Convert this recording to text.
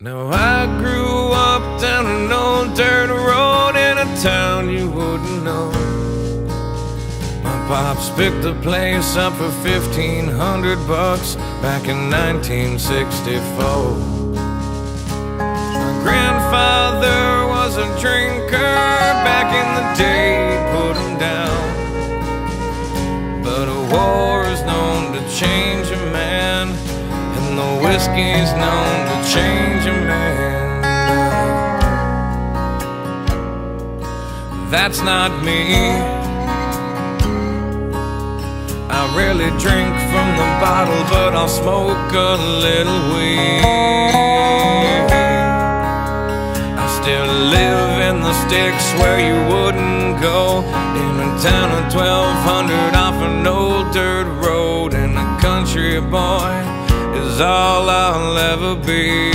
Now I grew up down an old dirt road in a town you wouldn't know. My pops picked the place up for $1,500 back in 1964. My grandfather was a drinker back in the day, put him down. But a war is known to change a man, and the whiskey's known to change a man. That's not me. I rarely drink from the bottle, but I'll smoke a little weed. I still live in the sticks where you wouldn't go, in a town of 1,200 off an old dirt road, and a country boy is all I'll ever be.